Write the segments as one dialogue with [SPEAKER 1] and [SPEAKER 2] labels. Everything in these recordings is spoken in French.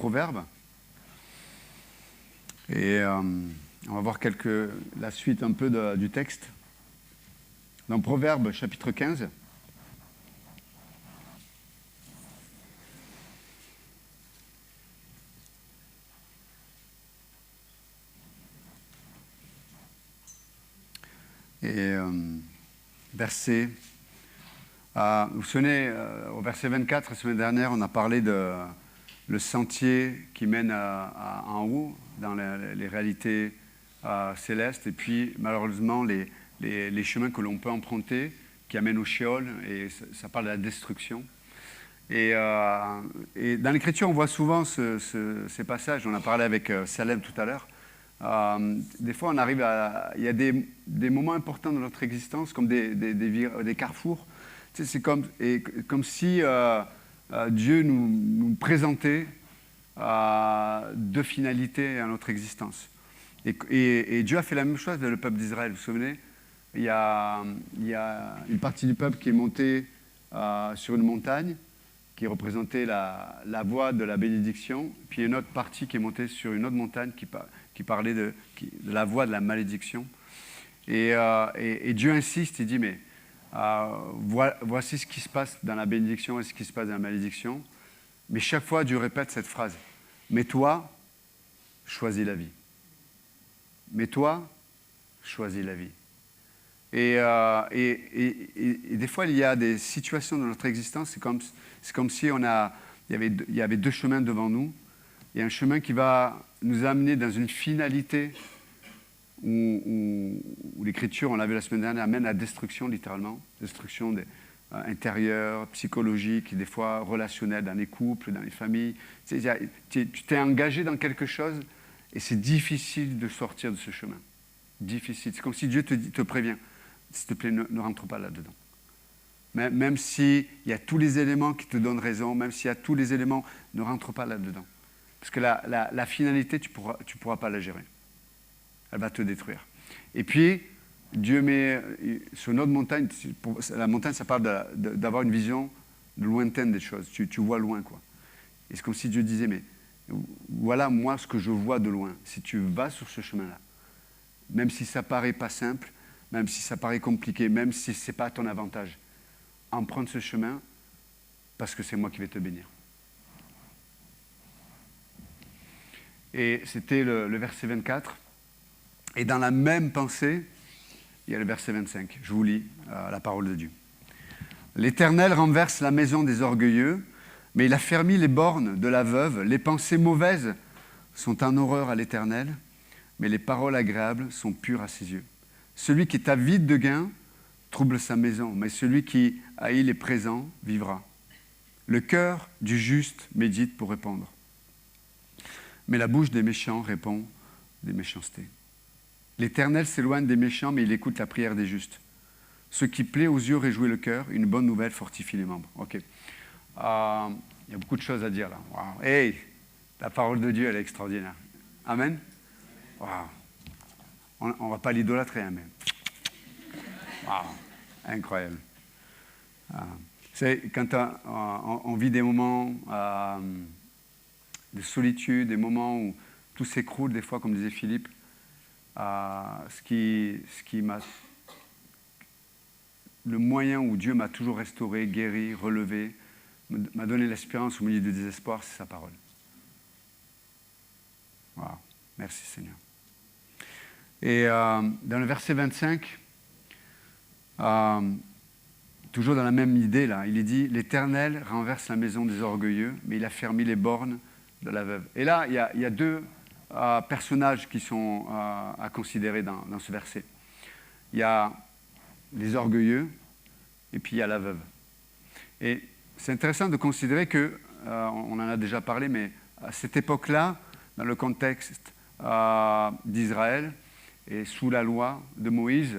[SPEAKER 1] Proverbes. Et on va voir la suite un peu du texte. Dans Proverbes, chapitre 15. Et verset... vous vous souvenez, au verset 24, la semaine dernière, on a parlé de le sentier qui mène en haut, dans les réalités célestes, et puis malheureusement les chemins que l'on peut emprunter, qui amènent au Sheol, et ça parle de la destruction. Et dans l'Écriture, on voit souvent ces passages, on a parlé avec Salem tout à l'heure. Des fois, on arrive il y a des moments importants dans notre existence, comme des carrefours. Tu sais, c'est comme si Dieu nous présentait deux finalités à notre existence. Et Dieu a fait la même chose avec le peuple d'Israël. Vous vous souvenez, il y a une partie du peuple qui est montée sur une montagne, qui représentait la voie de la bénédiction, puis une autre partie qui est montée sur une autre montagne qui parlait de la voie de la malédiction. Et Dieu insiste, il dit, mais voici ce qui se passe dans la bénédiction et ce qui se passe dans la malédiction. Mais chaque fois, Dieu répète cette phrase. Mais toi, choisis la vie. Mais toi, choisis la vie. Et des fois, il y a des situations dans notre existence, c'est comme si il y avait deux chemins devant nous. Il y a un chemin qui va nous amener dans une finalité où l'Écriture, on l'a vu la semaine dernière, amène à la destruction, littéralement. Destruction intérieure, psychologique, des fois relationnelle, dans les couples, dans les familles. Tu t'es engagé dans quelque chose et c'est difficile de sortir de ce chemin. Difficile. C'est comme si Dieu te prévient. S'il te plaît, ne rentre pas là-dedans. Même s'il y a tous les éléments qui te donnent raison, même s'il y a tous les éléments, ne rentre pas là-dedans. Parce que la finalité, tu pourras pas la gérer. Elle va te détruire. Et puis, Dieu met sur notre montagne, la montagne, ça parle d'avoir une vision lointaine des choses. Tu vois loin, quoi. Et c'est comme si Dieu disait, mais voilà moi ce que je vois de loin. Si tu vas sur ce chemin-là, même si ça paraît pas simple, même si ça paraît compliqué, même si ce n'est pas à ton avantage, emprunte ce chemin parce que c'est moi qui vais te bénir. Et c'était le verset 24. Et dans la même pensée, il y a le verset 25. Je vous lis la parole de Dieu. L'Éternel renverse la maison des orgueilleux, mais il affermit les bornes de la veuve. Les pensées mauvaises sont en horreur à l'Éternel, mais les paroles agréables sont pures à ses yeux. Celui qui est avide de gain trouble sa maison, mais celui qui haït les présents vivra. Le cœur du juste médite pour répondre, mais la bouche des méchants répond des méchancetés. L'Éternel s'éloigne des méchants, mais il écoute la prière des justes. Ce qui plaît aux yeux réjouit le cœur, une bonne nouvelle fortifie les membres. Ok. Il y a beaucoup de choses à dire là. Wow. Hey, la parole de Dieu, elle est extraordinaire. Amen. Wow. On ne va pas l'idolâtrer, hein, mais... Wow. Incroyable. C'est quand on vit des moments de solitude, des moments où tout s'écroule, des fois, comme disait Philippe, ce qui m'a... Le moyen où Dieu m'a toujours restauré, guéri, relevé, m'a donné l'espérance au milieu du désespoir, c'est sa parole. Wow. Merci Seigneur. Et dans le verset 25, toujours dans la même idée, là, il est dit « L'Éternel renverse la maison des orgueilleux, mais il a fermé les bornes de la veuve. » Et là, il y a deux personnages qui sont à considérer dans ce verset. Il y a les orgueilleux et puis il y a la veuve. Et c'est intéressant de considérer que, on en a déjà parlé, mais à cette époque-là, dans le contexte d'Israël et sous la loi de Moïse,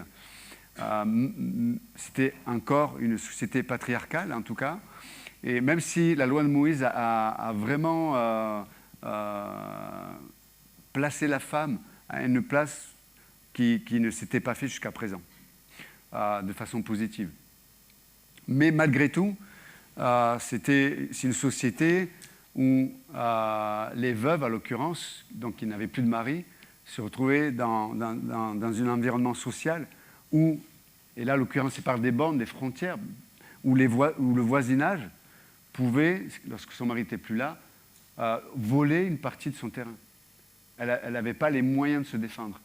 [SPEAKER 1] c'était encore une société patriarcale en tout cas. Et même si la loi de Moïse a vraiment placé la femme à une place qui ne s'était pas fait jusqu'à présent, de façon positive. Mais malgré tout, c'est une société où les veuves, à l'occurrence, donc qui n'avaient plus de mari, se retrouvaient dans un environnement social où, et là, à l'occurrence, c'est par des bornes, des frontières, où le voisinage pouvait, lorsque son mari n'était plus là, voler une partie de son terrain. Elle n'avait pas les moyens de se défendre.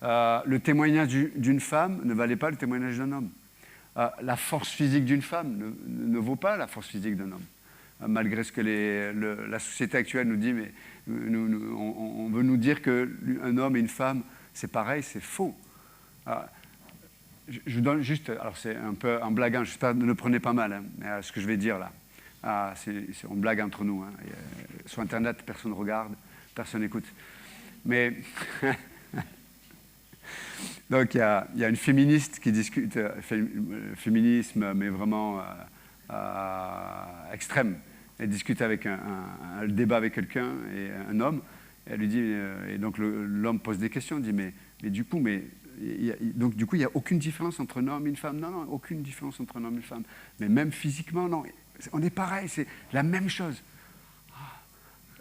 [SPEAKER 1] Le témoignage d'une femme ne valait pas le témoignage d'un homme. La force physique d'une femme ne vaut pas la force physique d'un homme. Malgré ce que la société actuelle nous dit, mais on veut nous dire qu'un homme et une femme, c'est pareil, c'est faux. Je vous donne juste, alors c'est un peu en blaguant, j'espère ne le prenez pas mal, hein, ce que je vais dire là. On blague entre nous. Hein. Sur Internet, personne ne regarde, personne n'écoute. Mais donc il y a une féministe qui discute, féminisme, mais vraiment extrême. Elle discute avec un débat avec quelqu'un, et un homme. Elle lui dit, et donc l'homme pose des questions, dit mais du coup, il n'y a aucune différence entre un homme et une femme. Non, aucune différence entre un homme et une femme. Mais même physiquement, non. On est pareil, c'est la même chose.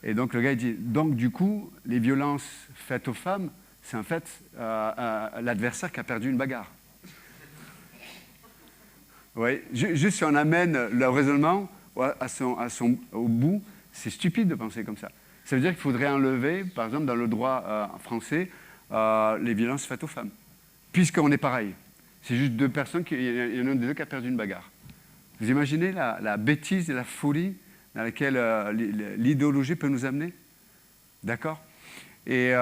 [SPEAKER 1] Et donc le gars il dit, donc du coup, les violences faites aux femmes, c'est en fait l'adversaire qui a perdu une bagarre. Oui, juste si on amène le raisonnement au bout, c'est stupide de penser comme ça. Ça veut dire qu'il faudrait enlever, par exemple, dans le droit français, les violences faites aux femmes. Puisqu'on est pareil. C'est juste deux personnes, il y en a un des deux qui a perdu une bagarre. Vous imaginez la bêtise et la folie dans laquelle l'idéologie peut nous amener? D'accord? Et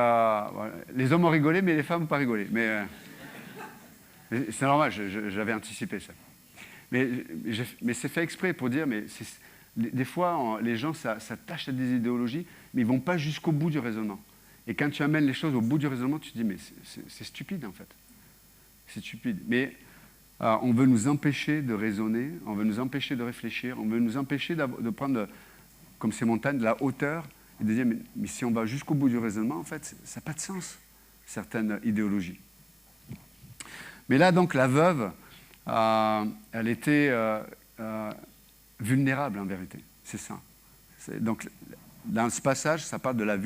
[SPEAKER 1] les hommes ont rigolé, mais les femmes n'ont pas rigolé. Mais c'est normal, j'avais anticipé ça. Mais c'est fait exprès pour dire, mais des fois, les gens s'attachent à des idéologies, mais ils ne vont pas jusqu'au bout du raisonnement. Et quand tu amènes les choses au bout du raisonnement, tu te dis, mais c'est stupide en fait. C'est stupide. Mais on veut nous empêcher de raisonner, on veut nous empêcher de réfléchir, on veut nous empêcher de prendre, comme ces montagnes, de la hauteur, et de dire, mais si on va jusqu'au bout du raisonnement, en fait, ça n'a pas de sens, certaines idéologies. Mais là, donc, la veuve, elle était vulnérable, en vérité. C'est ça. Donc, dans ce passage, ça parle de la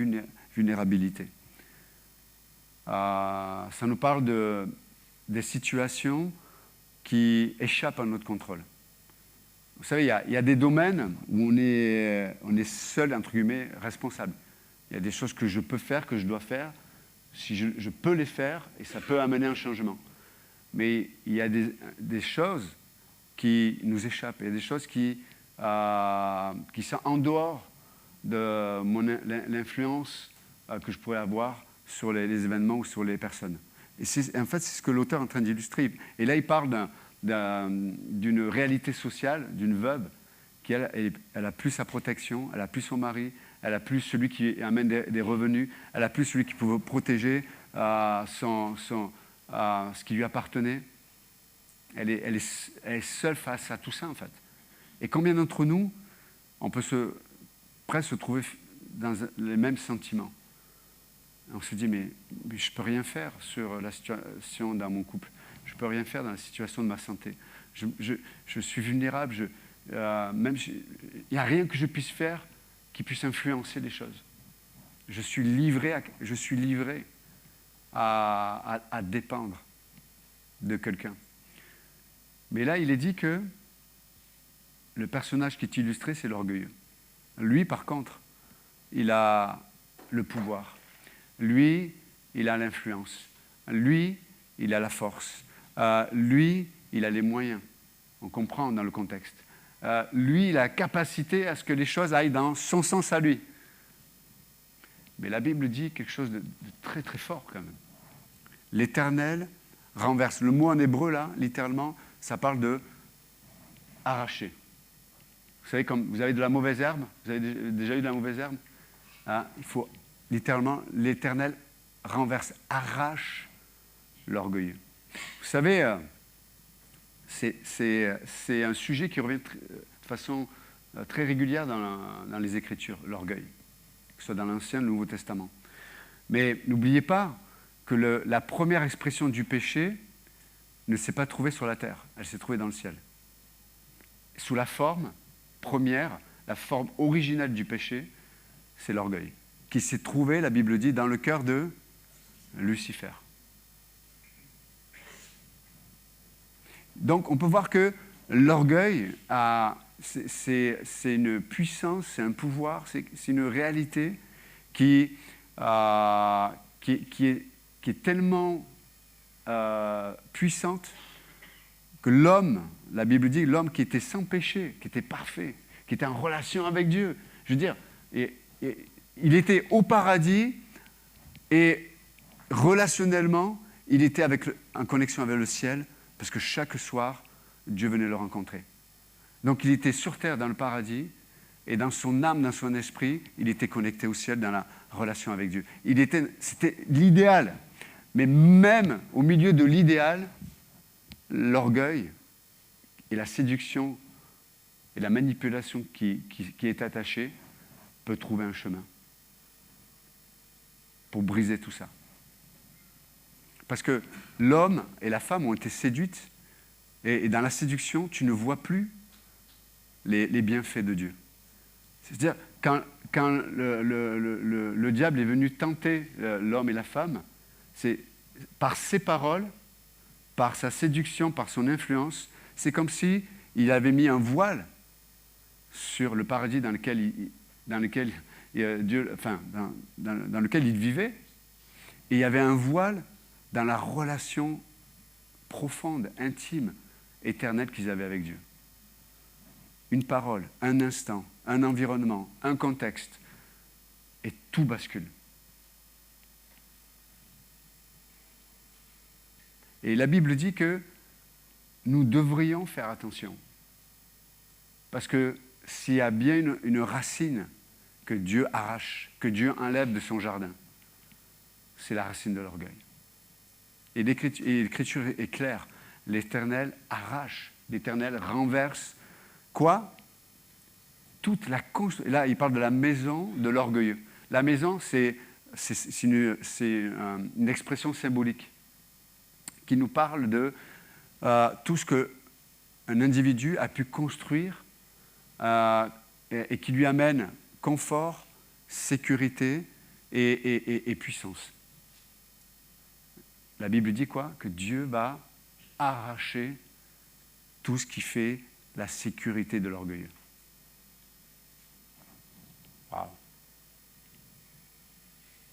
[SPEAKER 1] vulnérabilité. Ça nous parle des situations qui échappent à notre contrôle. Vous savez, il y a des domaines où on est seul, entre guillemets, responsable. Il y a des choses que je peux faire, que je dois faire, si je peux les faire, et ça peut amener un changement. Mais il y a des choses qui nous échappent, il y a des choses qui sont en dehors de l'influence que je pourrais avoir sur les événements ou sur les personnes. Et en fait, c'est ce que l'auteur est en train d'illustrer. Et là, il parle d'une réalité sociale, d'une veuve, qui elle a plus sa protection, elle a plus son mari, elle a plus celui qui amène des revenus, elle a plus celui qui peut protéger ce qui lui appartenait. Elle est seule face à tout ça, en fait. Et combien d'entre nous, on peut presque se trouver dans les mêmes sentiments? On se dit, mais je ne peux rien faire sur la situation dans mon couple. Je ne peux rien faire dans la situation de ma santé. Je suis vulnérable. Il n'y a rien que je puisse faire qui puisse influencer les choses. Je suis livré à dépendre de quelqu'un. Mais là, il est dit que le personnage qui est illustré, c'est l'orgueilleux. Lui, par contre, il a le pouvoir. Lui, il a l'influence. Lui, il a la force. Lui, il a les moyens. On comprend dans le contexte. Lui, il a la capacité à ce que les choses aillent dans son sens à lui. Mais la Bible dit quelque chose de très très fort quand même. L'Éternel renverse. Le mot en hébreu, là, littéralement, ça parle de arracher. Vous savez, comme vous avez de la mauvaise herbe, vous avez déjà eu de la mauvaise herbe, hein, il faut littéralement, l'Éternel renverse, arrache l'orgueilleux. Vous savez, c'est un sujet qui revient de façon très régulière dans les Écritures, l'orgueil, que ce soit dans l'Ancien ou le Nouveau Testament. Mais n'oubliez pas que la première expression du péché ne s'est pas trouvée sur la terre, elle s'est trouvée dans le ciel. Sous la forme première, la forme originale du péché, c'est l'orgueil, qui s'est trouvé, la Bible dit, dans le cœur de Lucifer. Donc on peut voir que l'orgueil, c'est une puissance, c'est un pouvoir, c'est une réalité qui est tellement puissante que l'homme, la Bible dit, l'homme qui était sans péché, qui était parfait, qui était en relation avec Dieu, je veux dire, il était au paradis et relationnellement, il était en connexion avec le ciel parce que chaque soir, Dieu venait le rencontrer. Donc il était sur terre dans le paradis et dans son âme, dans son esprit, il était connecté au ciel dans la relation avec Dieu. C'était l'idéal. Mais même au milieu de l'idéal, l'orgueil et la séduction et la manipulation qui est attachée peut trouver un chemin pour briser tout ça. Parce que l'homme et la femme ont été séduites et dans la séduction, tu ne vois plus les bienfaits de Dieu. C'est-à-dire, quand le diable est venu tenter l'homme et la femme, c'est par ses paroles, par sa séduction, par son influence, c'est comme si il avait mis un voile sur le paradis dans lequel il vivait, et il y avait un voile dans la relation profonde, intime, éternelle qu'ils avaient avec Dieu. Une parole, un instant, un environnement, un contexte, et tout bascule. Et la Bible dit que nous devrions faire attention. Parce que s'il y a bien une racine que Dieu arrache, que Dieu enlève de son jardin, c'est la racine de l'orgueil. Et l'Écriture est claire. L'Éternel arrache, l'Éternel renverse. Quoi ? Toute la construction. Là, il parle de la maison de l'orgueilleux. La maison, c'est une expression symbolique qui nous parle de tout ce qu'un individu a pu construire et qui lui amène confort, sécurité et puissance. La Bible dit quoi ? Que Dieu va arracher tout ce qui fait la sécurité de l'orgueilleux. Wow.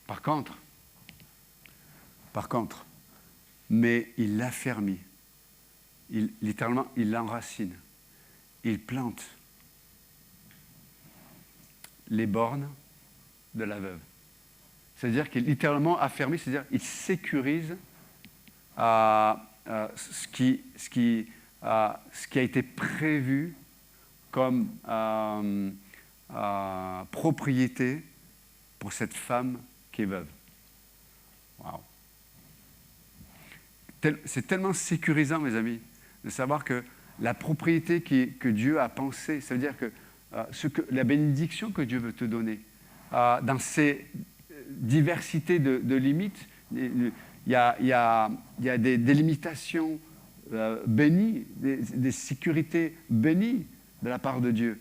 [SPEAKER 1] Par contre, mais il l'affermit. Littéralement, il l'enracine. Il plante les bornes de la veuve. C'est-à-dire qu'il est littéralement affermi, c'est-à-dire qu'il sécurise ce qui a été prévu comme propriété pour cette femme qui est veuve. Wow. C'est tellement sécurisant, mes amis, de savoir que la propriété que Dieu a pensée, ça veut dire que, la bénédiction que Dieu veut te donner, dans ces diversités de limites, il y a des limitations bénies, des sécurités bénies de la part de Dieu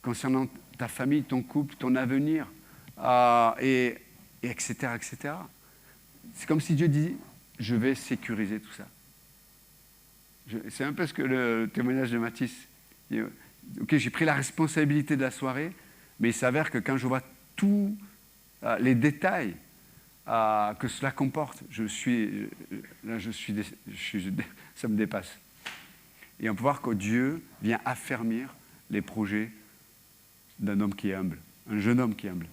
[SPEAKER 1] concernant ta famille, ton couple, ton avenir, et etc., etc. C'est comme si Dieu dit, je vais sécuriser tout ça. C'est un peu ce que le témoignage de Mathis dit. Ok, j'ai pris la responsabilité de la soirée, mais il s'avère que quand je vois tous les détails que cela comporte, ça me dépasse. Et on peut voir que Dieu vient affermir les projets d'un homme qui est humble, un jeune homme qui est humble.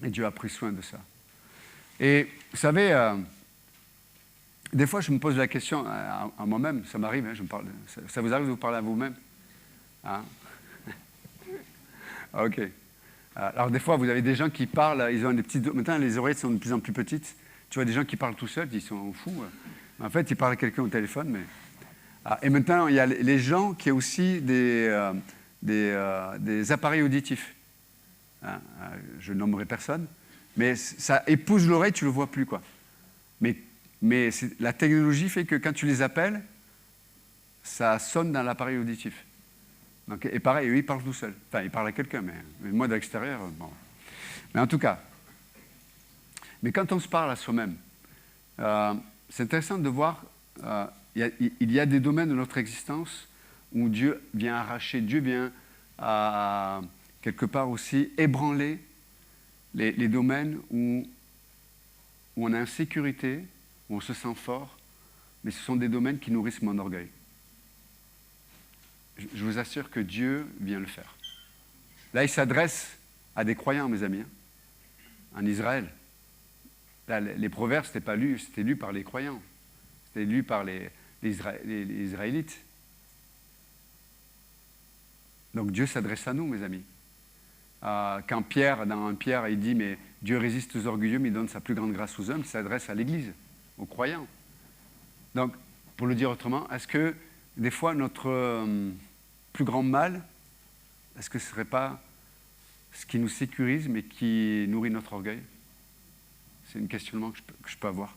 [SPEAKER 1] Et Dieu a pris soin de ça. Et vous savez, des fois je me pose la question à moi-même, ça m'arrive, ça vous arrive de vous parler à vous-même, hein? Ok. Alors des fois vous avez des gens qui parlent, ils ont des petites... Maintenant les oreilles sont de plus en plus petites, tu vois des gens qui parlent tout seuls, ils sont fous. En fait ils parlent à quelqu'un au téléphone, mais... Et maintenant il y a les gens qui ont aussi des appareils auditifs. Hein, je ne nommerai personne, mais ça épouse l'oreille, tu ne le vois plus, quoi. Mais la technologie fait que quand tu les appelles, ça sonne dans l'appareil auditif. Donc, et pareil, eux, ils parlent tout seuls. Enfin, ils parlent à quelqu'un, mais moi, de l'extérieur, bon. Mais en tout cas, mais quand on se parle à soi-même, c'est intéressant de voir, il y a des domaines de notre existence où Dieu vient arracher, Dieu vient quelque part aussi ébranler les domaines où on est en sécurité, où on se sent fort, mais ce sont des domaines qui nourrissent mon orgueil. Je vous assure que Dieu vient le faire. Là, il s'adresse à des croyants, mes amis, en Israël. Là, les proverbes, c'était lu par les croyants. C'était lu par les Israélites. Donc Dieu s'adresse à nous, mes amis. Quand dans Pierre, il dit, mais Dieu résiste aux orgueilleux, mais il donne sa plus grande grâce aux hommes, il s'adresse à l'Église, aux croyants. Donc, pour le dire autrement, est-ce que des fois notre plus grand mal, est-ce que ce ne serait pas ce qui nous sécurise, mais qui nourrit notre orgueil? C'est un questionnement que je peux avoir.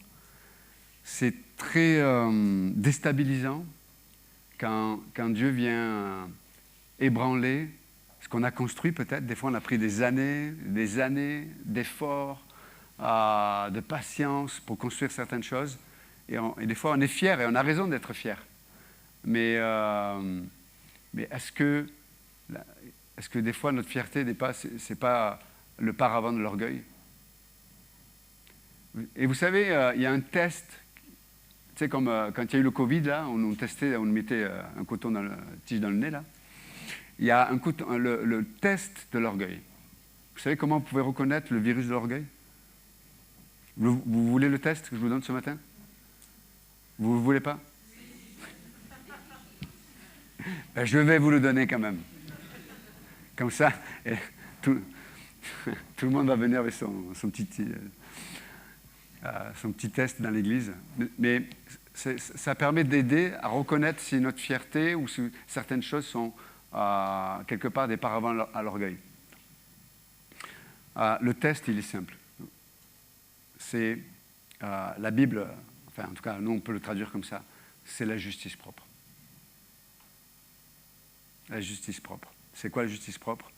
[SPEAKER 1] C'est très déstabilisant quand Dieu vient ébranler ce qu'on a construit peut-être. Des fois, on a pris des années d'efforts, de patience pour construire certaines choses. Et des fois, on est fier et on a raison d'être fier. Mais est-ce que des fois, notre fierté c'est pas le paravent de l'orgueil? Et vous savez, il y a un test, tu sais, comme quand il y a eu le Covid, là, on nous testait, on nous mettait un coton tige dans le nez, là. Il y a le test de l'orgueil. Vous savez comment vous pouvez reconnaître le virus de l'orgueil? Vous voulez le test que je vous donne ce matin? Vous ne voulez pas? Ben, je vais vous le donner quand même. Comme ça, tout le monde va venir avec son petit test dans l'église. Mais ça permet d'aider à reconnaître si notre fierté ou si certaines choses sont quelque part des paravents à l'orgueil. Le test, il est simple. C'est la Bible, enfin en tout cas, nous on peut le traduire comme ça, c'est la justice propre. La justice propre. C'est quoi la justice propre?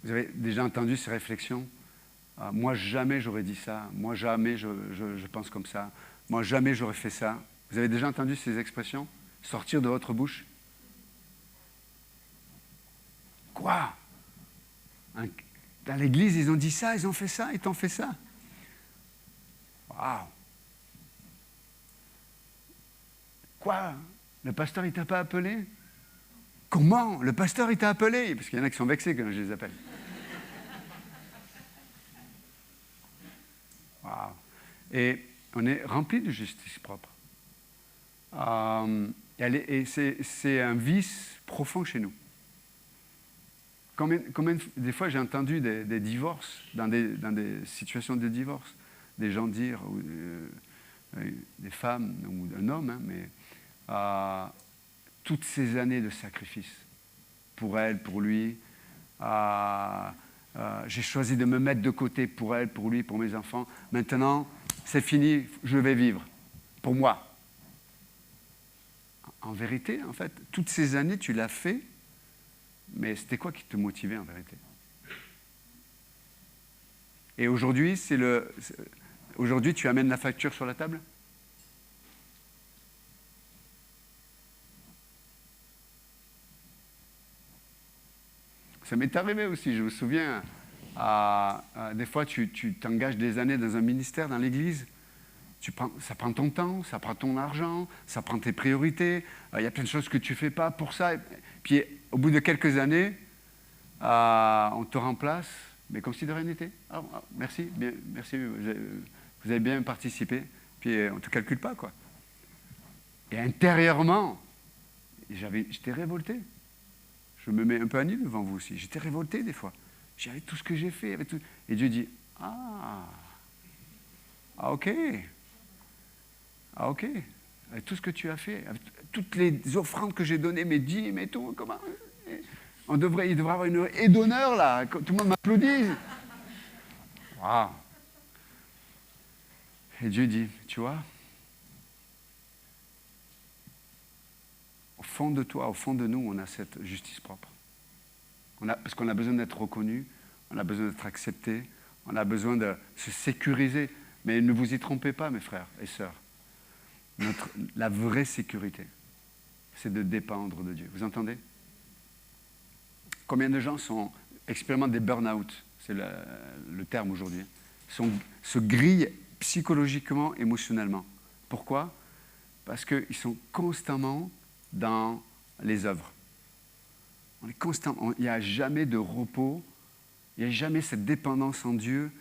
[SPEAKER 1] Vous avez déjà entendu ces réflexions? Moi, jamais j'aurais dit ça. Moi, jamais je pense comme ça. Moi, jamais j'aurais fait ça. Vous avez déjà entendu ces expressions sortir de votre bouche? Quoi? Dans l'église, ils ont dit ça, ils ont fait ça, ils t'ont fait ça. Waouh! Quoi? Le pasteur, il t'a pas appelé? Comment? Le pasteur, il t'a appelé? Parce qu'il y en a qui sont vexés quand je les appelle. Wow. Et on est rempli de justice propre. Et c'est un vice profond chez nous. Combien des fois j'ai entendu des divorces, dans des situations de divorce, des gens dire, des femmes ou un homme, mais toutes ces années de sacrifice pour elle, pour lui, j'ai choisi de me mettre de côté pour elle, pour lui, pour mes enfants. Maintenant, c'est fini, je vais vivre pour moi. En vérité, en fait, toutes ces années, tu l'as fait, mais c'était quoi qui te motivait en vérité? Et aujourd'hui, aujourd'hui, tu amènes la facture sur la table? Ça m'est arrivé aussi, je me souviens, des fois tu t'engages des années dans un ministère, dans l'église, ça prend ton temps, ça prend ton argent, ça prend tes priorités, il y a plein de choses que tu ne fais pas pour ça. Puis au bout de quelques années, on te remplace, mais comme si de rien n'était. Merci, bien, merci, vous avez bien participé, puis on ne te calcule pas, quoi. Et intérieurement, j'étais révolté. Je me mets un peu à nu devant vous aussi. J'étais révolté des fois. J'avais tout ce que j'ai fait. Et Dieu dit, ok. Avec tout ce que tu as fait, avec toutes les offrandes que j'ai données, mes dîmes et tout, comment? Il devrait avoir une haie d'honneur là, tout le monde m'applaudit. Waouh. Et Dieu dit, tu vois, fond de toi, au fond de nous, on a cette justice propre. Parce qu'on a besoin d'être reconnu, on a besoin d'être accepté, on a besoin de se sécuriser. Mais ne vous y trompez pas, mes frères et sœurs. La vraie sécurité, c'est de dépendre de Dieu. Vous entendez? Combien de gens expérimentent des burn-out, c'est le terme aujourd'hui, se grillent psychologiquement, émotionnellement. Pourquoi? Parce qu'ils sont constamment dans les œuvres. Il n'y a jamais de repos, il n'y a jamais cette dépendance en Dieu.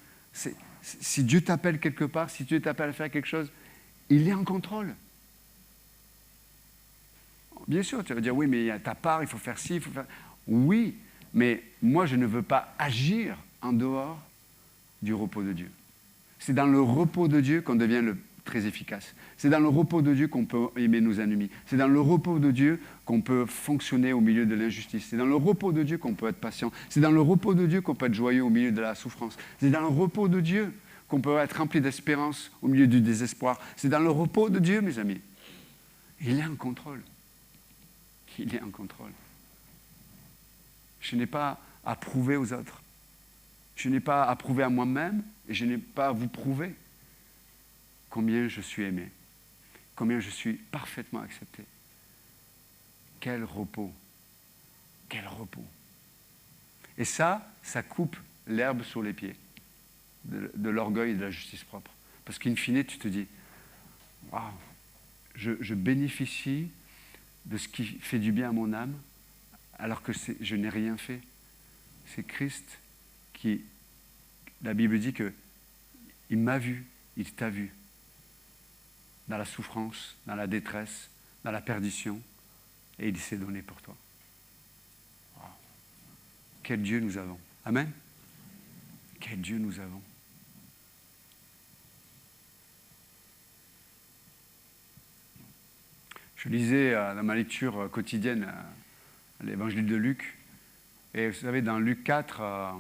[SPEAKER 1] Si Dieu t'appelle quelque part, si Dieu t'appelle à faire quelque chose, il est en contrôle. Bien sûr, tu vas dire, oui, mais il y a ta part, il faut faire ci, il faut faire... Oui, mais moi, je ne veux pas agir en dehors du repos de Dieu. C'est dans le repos de Dieu qu'on devient très efficace. C'est dans le repos de Dieu qu'on peut aimer nos ennemis. C'est dans le repos de Dieu qu'on peut fonctionner au milieu de l'injustice. C'est dans le repos de Dieu qu'on peut être patient. C'est dans le repos de Dieu qu'on peut être joyeux au milieu de la souffrance. C'est dans le repos de Dieu qu'on peut être rempli d'espérance au milieu du désespoir. C'est dans le repos de Dieu, mes amis. Il est en contrôle. Il est en contrôle. Je n'ai pas à prouver aux autres. Je n'ai pas à prouver à moi-même et je n'ai pas à vous prouver combien je suis aimé, combien je suis parfaitement accepté. Quel repos, quel repos. Et ça coupe l'herbe sur les pieds de l'orgueil et de la justice propre. Parce qu'in fine, tu te dis, waouh, je bénéficie de ce qui fait du bien à mon âme, alors que je n'ai rien fait. C'est Christ qui, la Bible dit qu'il m'a vu, il t'a vu, dans la souffrance, dans la détresse, dans la perdition, et il s'est donné pour toi. Wow. Quel Dieu nous avons. Amen. Quel Dieu nous avons. Je lisais dans ma lecture quotidienne l'évangile de Luc. Et vous savez, dans Luc 4,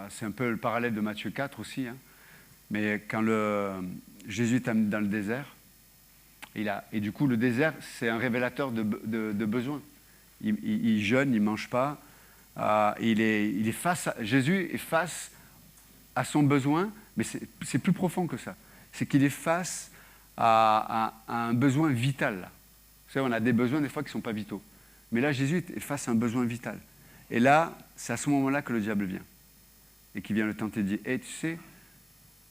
[SPEAKER 1] c'est un peu le parallèle de Matthieu 4 aussi. Hein, mais quand Jésus est amené dans le désert, et du coup, le désert, c'est un révélateur de besoins. Il jeûne, il ne mange pas. Jésus est face à son besoin, mais c'est plus profond que ça. C'est qu'il est face à un besoin vital. Là. Vous savez, on a des besoins des fois qui ne sont pas vitaux. Mais là, Jésus est face à un besoin vital. Et là, c'est à ce moment-là que le diable vient. Et qu'il vient le tenter de dire, hey, tu sais,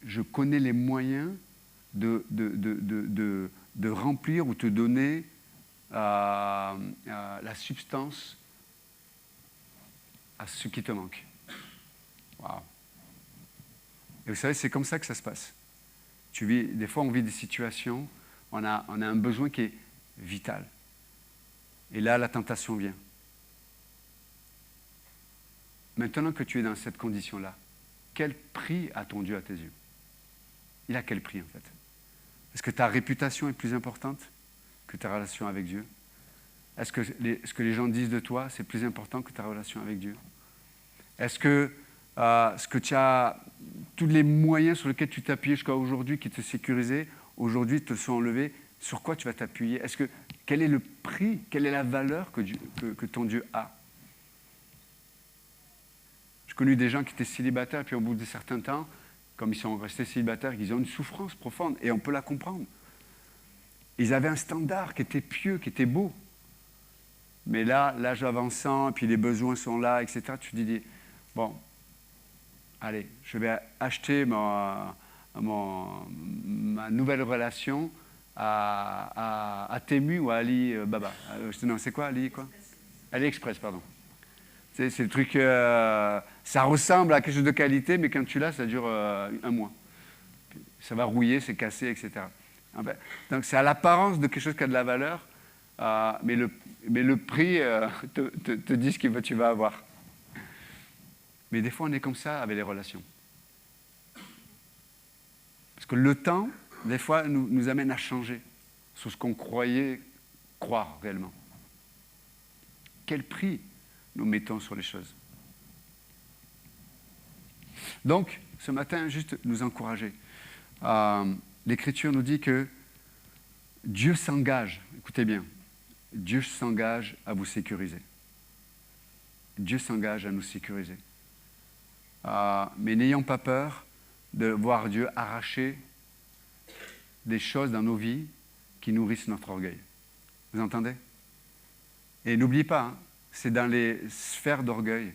[SPEAKER 1] je connais les moyens de remplir ou te donner la substance à ce qui te manque. Waouh. Et vous savez, c'est comme ça que ça se passe. Des fois, on vit des situations, on a un besoin qui est vital. Et là, la tentation vient. Maintenant que tu es dans cette condition-là, quel prix a ton Dieu à tes yeux? Il a quel prix, en fait? Est-ce que ta réputation est plus importante que ta relation avec Dieu? Est-ce que ce que les gens disent de toi, c'est plus important que ta relation avec Dieu? Est-ce que tu as tous les moyens sur lesquels tu t'appuies jusqu'à aujourd'hui qui te sécurisaient, aujourd'hui te sont enlevés? Sur quoi tu vas t'appuyer? Quel est le prix, quelle est la valeur que ton Dieu a? J'ai connu des gens qui étaient célibataires, et puis au bout de certains temps, comme ils sont restés célibataires, ils ont une souffrance profonde, et on peut la comprendre. Ils avaient un standard qui était pieux, qui était beau. Mais là, l'âge avançant, et puis les besoins sont là, etc., tu te dis, bon, allez, je vais acheter ma nouvelle relation à Temu ou à Alibaba. Non, c'est quoi, Ali quoi? AliExpress, pardon. C'est le truc, ça ressemble à quelque chose de qualité, mais quand tu l'as, ça dure un mois. Ça va rouiller, c'est cassé, etc. Donc c'est à l'apparence de quelque chose qui a de la valeur, mais le prix te dit ce que tu vas avoir. Mais des fois, on est comme ça avec les relations. Parce que le temps, des fois, nous amène à changer sur ce qu'on croyait croire réellement. Quel prix nous mettons sur les choses? Donc, ce matin, juste nous encourager. L'Écriture nous dit que Dieu s'engage, écoutez bien, Dieu s'engage à vous sécuriser. Dieu s'engage à nous sécuriser. Mais n'ayons pas peur de voir Dieu arracher des choses dans nos vies qui nourrissent notre orgueil. Vous entendez? Et n'oubliez pas, hein, c'est dans les sphères d'orgueil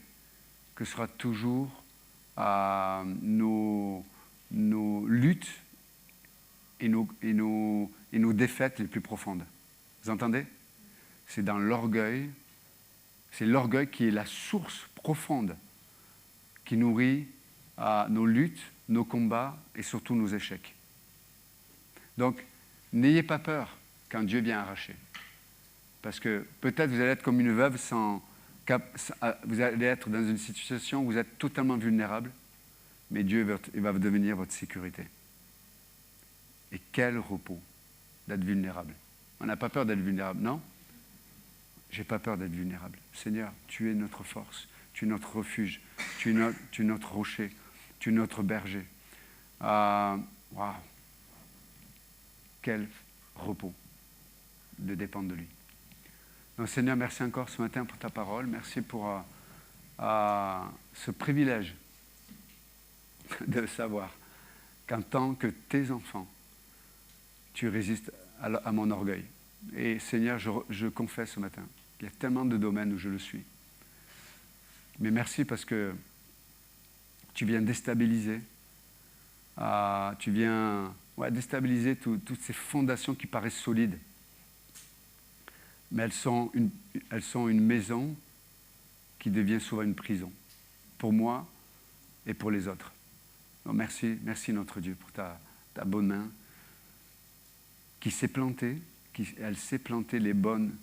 [SPEAKER 1] que sera toujours nos luttes et nos défaites les plus profondes. Vous entendez? C'est dans l'orgueil, c'est l'orgueil qui est la source profonde qui nourrit nos luttes, nos combats et surtout nos échecs. Donc, n'ayez pas peur quand Dieu vient arracher. Parce que peut-être vous allez être comme une veuve vous allez être dans une situation où vous êtes totalement vulnérable, mais Dieu va devenir votre sécurité. Et quel repos d'être vulnérable. On n'a pas peur d'être vulnérable, non? J'ai pas peur d'être vulnérable. Seigneur, tu es notre force, tu es notre refuge, tu es notre rocher, tu es notre berger. Waouh! Quel repos de dépendre de lui. Donc Seigneur, merci encore ce matin pour ta parole. Merci pour ce privilège de savoir qu'en tant que tes enfants, tu résistes à mon orgueil. Et Seigneur, je confesse ce matin qu'il y a tellement de domaines où je le suis. Mais merci parce que tu viens déstabiliser, tu viens déstabiliser toutes ces fondations qui paraissent solides. Mais elles sont une maison qui devient souvent une prison, pour moi et pour les autres. Donc merci notre Dieu pour ta bonne main qui s'est plantée, elle sait planter les bonnes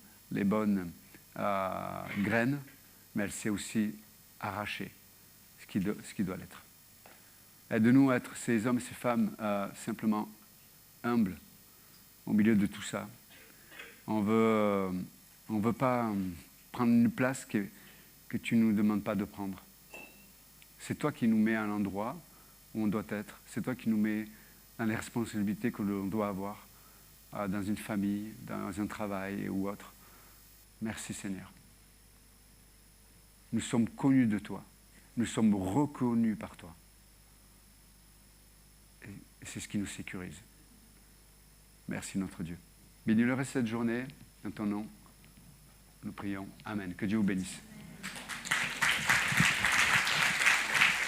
[SPEAKER 1] graines, mais elle sait aussi arracher ce qui doit l'être. Aide-nous à être ces hommes et ces femmes simplement humbles au milieu de tout ça. On veut pas prendre une place que tu ne nous demandes pas de prendre. C'est toi qui nous mets à l'endroit où on doit être. C'est toi qui nous mets dans les responsabilités que l'on doit avoir dans une famille, dans un travail ou autre. Merci Seigneur. Nous sommes connus de toi. Nous sommes reconnus par toi. Et c'est ce qui nous sécurise. Merci notre Dieu. Bénis le reste de cette journée, dans ton nom, nous prions. Amen. Que Dieu vous bénisse.